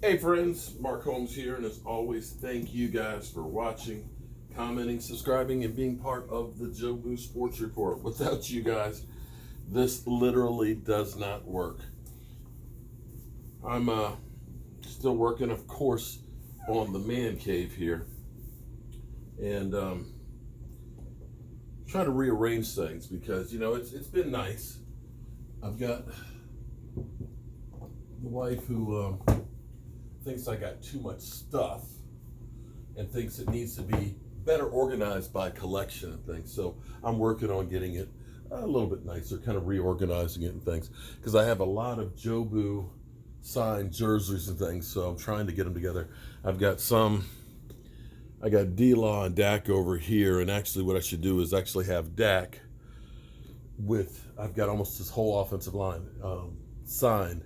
Hey friends, Mark Holmes here, and as always, thank you guys for watching, commenting, subscribing, and being part of the Joe Boo Sports Report. Without you guys, this literally does not work. I'm still working, of course, on the man cave here, and trying to rearrange things because it's been nice. I've got the wife who thinks I got too much stuff and thinks it needs to be better organized by collection and things. So I'm working on getting it a little bit nicer, kind of reorganizing it and things, because I have a lot of Joe Boo signed jerseys and things. So I'm trying to get them together. I got D-Law and Dak over here, and actually what I should do is actually have Dak with, I've got almost this whole offensive line signed.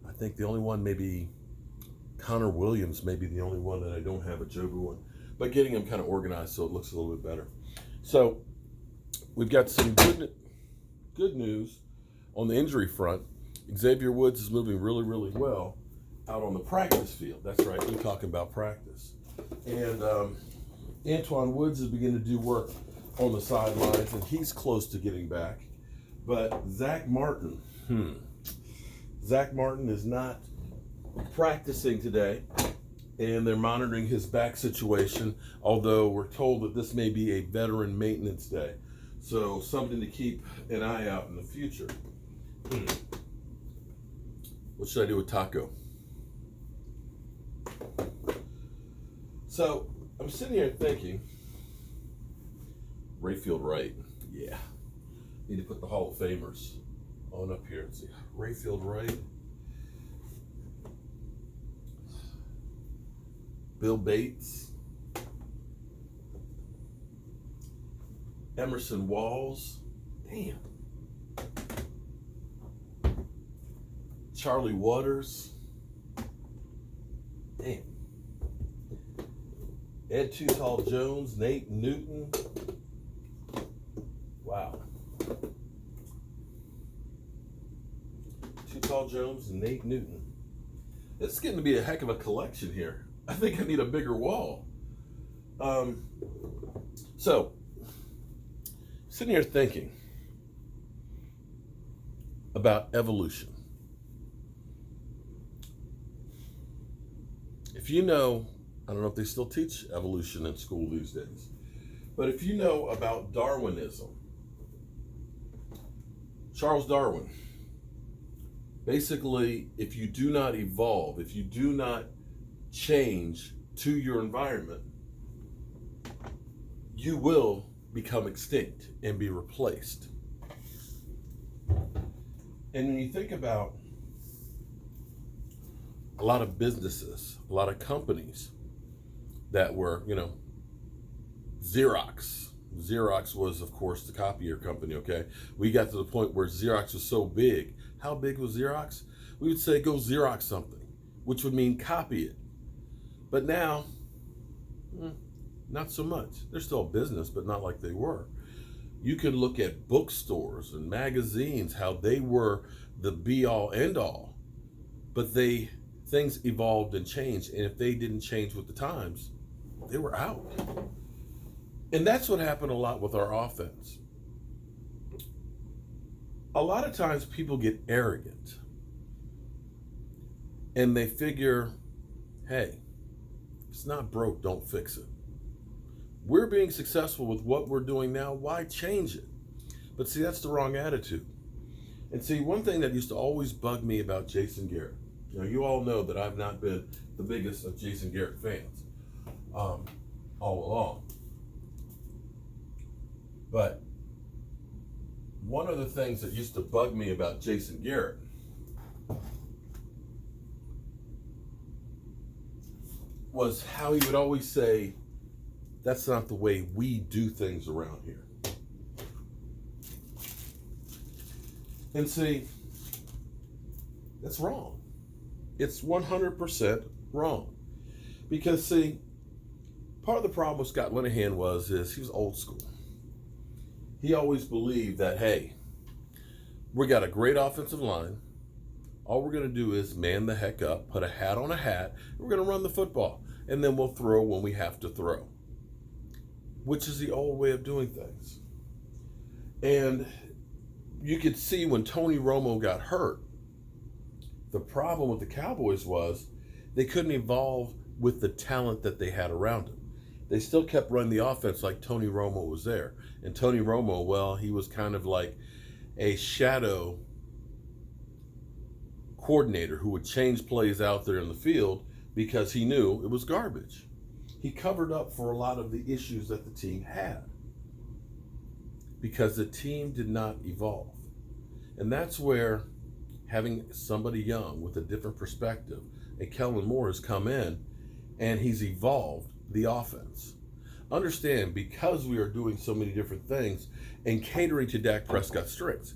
I think the only one, maybe Connor Williams, may be the only one that I don't have a Joe Boo one, but getting them kind of organized so it looks a little bit better. So we've got some good news on the injury front. Xavier Woods is moving really, really well out on the practice field. That's right, we're talking about practice. And Antoine Woods is beginning to do work on the sidelines, and he's close to getting back. But Zack Martin is not practicing today, and they're monitoring his back situation, although we're told that this may be a veteran maintenance day. So something to keep an eye out in the future. What should I do with Taco? So I'm sitting here thinking, Rayfield Wright, yeah. Need to put the Hall of Famers on up here and see. Rayfield Wright, Bill Bates, Emerson Walls, damn, Charlie Waters, damn, Ed Too Tall Jones, Nate Newton, wow. Too Tall Jones and Nate Newton. This is getting to be a heck of a collection here. I think I need a bigger wall. So, sitting here thinking about evolution. If you know, I don't know if they still teach evolution in school these days, but if you know about Darwinism, Charles Darwin, basically, if you do not evolve, if you do not change to your environment, you will become extinct and be replaced. And when you think about a lot of businesses, a lot of companies that were, Xerox. Xerox was, of course, the copier company, okay? We got to the point where Xerox was so big. How big was Xerox? We would say go Xerox something, which would mean copy it. But now, not so much. They're still a business, but not like they were. You can look at bookstores and magazines, how they were the be-all, end-all. But things evolved and changed, and if they didn't change with the times, they were out. And that's what happened a lot with our offense. A lot of times people get arrogant, and they figure, hey, if it's not broke, don't fix it. We're being successful with what we're doing now. Why change it? But see, that's the wrong attitude. And see, one thing that used to always bug me about Jason Garrett, you all know that I've not been the biggest of Jason Garrett fans all along. But one of the things that used to bug me about Jason Garrett was how he would always say, that's not the way we do things around here. And see, that's wrong. It's 100% wrong. Because see, part of the problem with Scott Linehan is he was old school. He always believed that, hey, we got a great offensive line. All we're going to do is man the heck up, put a hat on a hat, and we're going to run the football. And then we'll throw when we have to throw, which is the old way of doing things. And you could see when Tony Romo got hurt, the problem with the Cowboys was they couldn't evolve with the talent that they had around him. They still kept running the offense like Tony Romo was there. And Tony Romo, well, he was kind of like a shadow coordinator who would change plays out there in the field because he knew it was garbage. He covered up for a lot of the issues that the team had because the team did not evolve. And that's where having somebody young with a different perspective, and Kellen Moore has come in and he's evolved the offense. Understand, because we are doing so many different things and catering to Dak Prescott's strengths.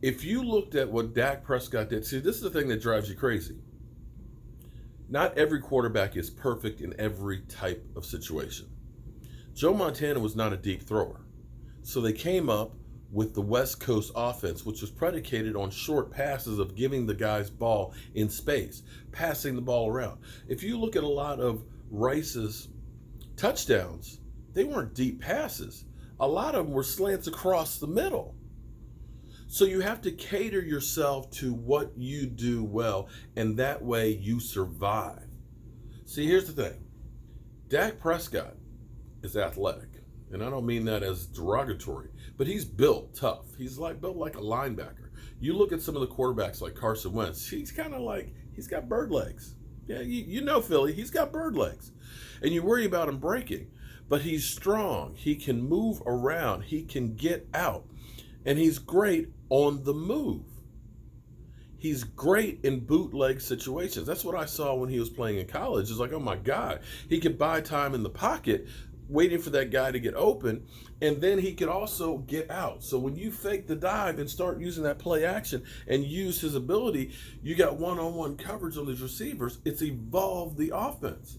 If you looked at what Dak Prescott did, see, this is the thing that drives you crazy. Not every quarterback is perfect in every type of situation. Joe Montana was not a deep thrower. So they came up with the West Coast offense, which was predicated on short passes of giving the guys ball in space, passing the ball around. If you look at a lot of Rice's touchdowns, they weren't deep passes. A lot of them were slants across the middle. So you have to cater yourself to what you do well, and that way you survive. See, here's the thing. Dak Prescott is athletic, and I don't mean that as derogatory, but he's built tough. He's built like a linebacker. You look at some of the quarterbacks like Carson Wentz, he's kind of like, he's got bird legs. Yeah, you know Philly, he's got bird legs. And you worry about him breaking, but he's strong. He can move around. He can get out. And he's great on the move. He's great in bootleg situations. That's what I saw when he was playing in college. It's like, oh my God, he could buy time in the pocket, waiting for that guy to get open, and then he could also get out. So when you fake the dive and start using that play action and use his ability, you got one-on-one coverage on these receivers. It's evolved the offense.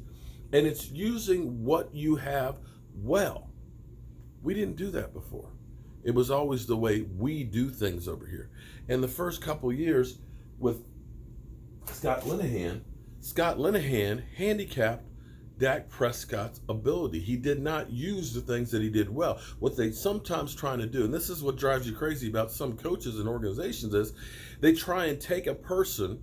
And it's using what you have well. We didn't do that before. It was always the way we do things over here. And the first couple years with Scott Linehan handicapped Dak Prescott's ability. He did not use the things that he did well. What they sometimes trying to do, and this is what drives you crazy about some coaches and organizations, is they try and take a person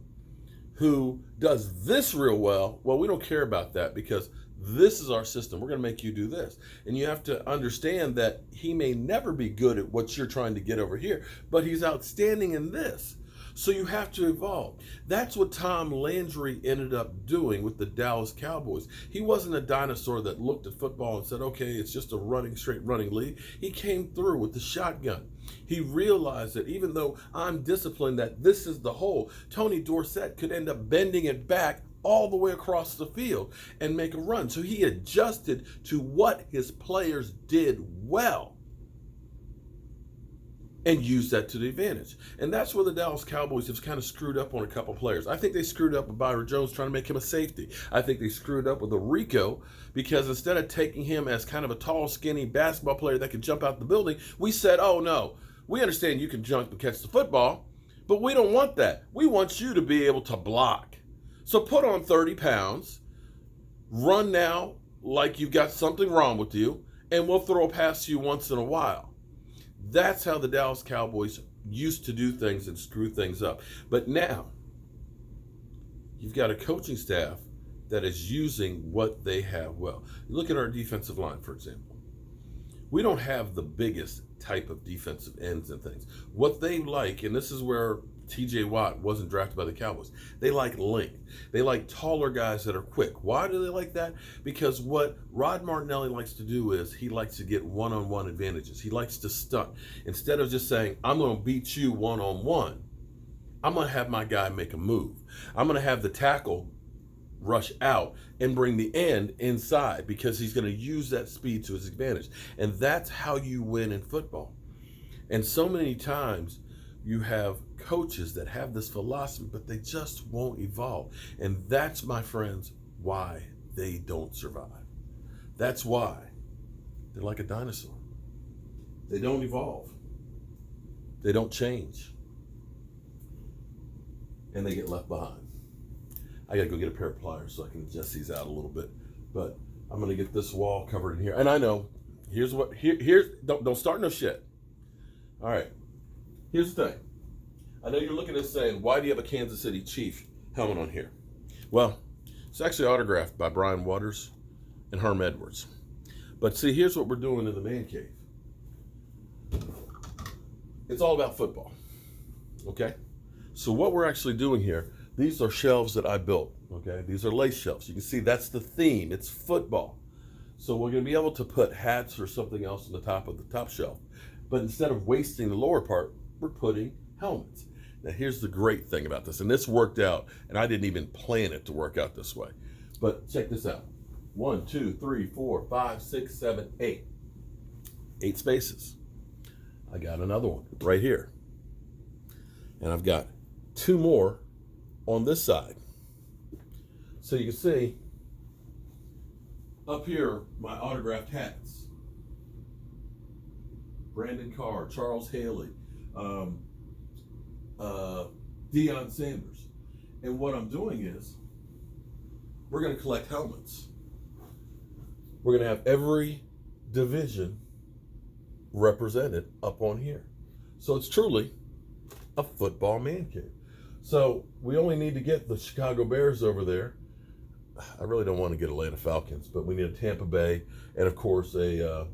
who does this real well. Well, we don't care about that because this is our system. We're going to make you do this. And you have to understand that he may never be good at what you're trying to get over here, but he's outstanding in this. So you have to evolve. That's what Tom Landry ended up doing with the Dallas Cowboys. He wasn't a dinosaur that looked at football and said, okay, it's just a straight running league. He came through with the shotgun. He realized that even though I'm disciplined that this is the hole, Tony Dorsett could end up bending it back all the way across the field and make a run. So he adjusted to what his players did well and used that to the advantage. And that's where the Dallas Cowboys have kind of screwed up on a couple players. I think they screwed up with Byron Jones trying to make him a safety. I think they screwed up with Rico because instead of taking him as kind of a tall, skinny basketball player that could jump out the building, we said, oh no, we understand you can jump and catch the football, but we don't want that. We want you to be able to block. So put on 30 pounds, run now like you've got something wrong with you, and we'll throw past you once in a while. That's how the Dallas Cowboys used to do things and screw things up. But now, you've got a coaching staff that is using what they have well. Look at our defensive line, for example. We don't have the biggest type of defensive ends and things. What they like, and this is where TJ Watt wasn't drafted by the Cowboys, they like length. They like taller guys that are quick. Why do they like that? Because what Rod Martinelli likes to do is he likes to get one-on-one advantages. He likes to stunt. Instead of just saying, I'm going to beat you one-on-one, I'm going to have my guy make a move. I'm going to have the tackle rush out and bring the end inside because he's going to use that speed to his advantage. And that's how you win in football. And so many times you have coaches that have this philosophy, but they just won't evolve. And that's, my friends, why they don't survive. That's why they're like a dinosaur. They don't evolve. They don't change. and they get left behind. I gotta go get a pair of pliers so I can adjust these out a little bit. But I'm gonna get this wall covered in here. And I know, here's don't start no shit. All right, here's the thing. I know you're looking at this saying, why do you have a Kansas City Chief helmet on here? Well, it's actually autographed by Brian Waters and Herm Edwards. But see, here's what we're doing in the man cave. It's all about football, okay? So what we're actually doing here, these are shelves that I built, okay? These are lace shelves. You can see that's the theme, it's football. So we're gonna be able to put hats or something else on the top of the top shelf. But instead of wasting the lower part, we're putting helmets. Now here's the great thing about this, and this worked out, and I didn't even plan it to work out this way. But check this out. 1, 2, 3, 4, 5, 6, 7, 8. 8 spaces. I got another one right here. And I've got 2 more on this side. So you can see up here my autographed hats. Brandon Carr, Charles Haley, Deion Sanders. And what I'm doing is we're going to collect helmets. We're going to have every division represented up on here. So it's truly a football man cave. So we only need to get the Chicago Bears over there. I really don't want to get Atlanta Falcons, but we need a Tampa Bay and of course a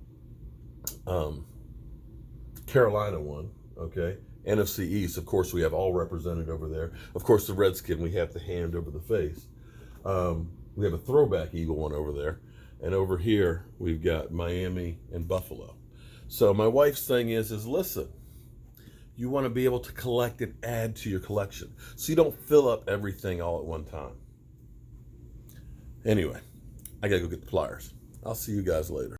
Carolina one, okay? NFC East, of course, we have all represented over there. Of course, the Redskin, we have the hand over the face. We have a throwback Eagle one over there. And over here, we've got Miami and Buffalo. So my wife's thing is listen, you want to be able to collect and add to your collection. So you don't fill up everything all at one time. Anyway, I got to go get the pliers. I'll see you guys later.